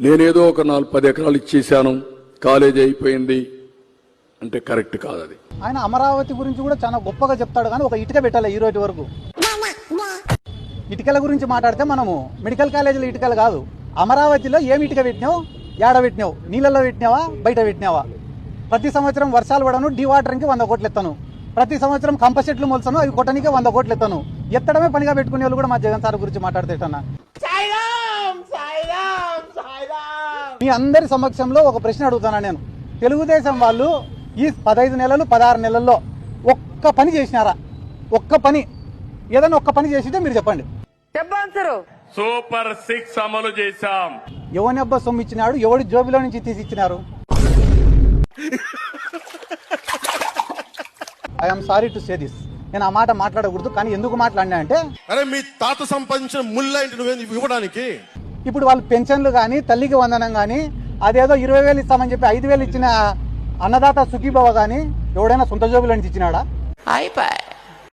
నేనేదో ఒక 4-10 ఎకరాలు ఇచ్చేశాను, కాలేజీ అయిపోయింది అంటే కరెక్ట్ కాదు అది. ఆయన అమరావతి గురించి కూడా చాలా గొప్పగా చెప్తాడు, కానీ ఒక ఇటుక పెట్టాలి ఈ రోజు వరకు. ఇటుకల గురించి మాట్లాడితే మనము మెడికల్ కాలేజీలో ఇటుకలు కాదు, అమరావతిలో ఏమి ఇటుక పెట్టినావు, ఏడ పెట్టినావు, నీళ్ళలో పెట్టినావా, బయట పెట్టినావా? ప్రతి సంవత్సరం వర్షాలు పడను, డీవాటరింగ్కి 100 కోట్లు ఎత్తాను, ప్రతి సంవత్సరం కంప చెట్లు మొలుసాను, అవి కొట్టనికే 100 కోట్లు ఎత్తాను. ఎత్తడమే పనిగా పెట్టుకునే వాళ్ళు కూడా మా జగన్ సార్ గురించి మాట్లాడితేటన్నా. మీ అందరి సమక్షంలో ఒక ప్రశ్న అడుగుతాను నేను. తెలుగుదేశం వాళ్ళు ఈ 15 నెలలు 16 నెలల్లో ఒక్క పని చేసినారా? ఒక్క పని, ఏదైనా ఒక్క పని చేసింటే మీరు చెప్పండి. సూపర్ 6 అమలు చేశాం. ఎవని అబ్బా సొమ్ము ఇచ్చినాడు, ఎవడి జోబిలో నుంచి తీసి ఇచ్చినారు? I'm sorry to say this. నేను ఆ మాట మాట్లాడకూడదు, కానీ ఎందుకు మాట్లాడినా అంటే, అరే మీ తాత సంపాదించిన ముళ్ళ ఇంటి నువ్వేంది ఇవ్వడానికి? ఇప్పుడు వాళ్ళు పెన్షన్లు కానీ, తల్లికి వందనం కానీ, అదేదో 20,000 ఇస్తామని చెప్పి 5,000 ఇచ్చిన అన్నదాత సుఖీభవ కానీ ఎవడైనా సొంత జోబులో నుంచి ఇచ్చినాడా?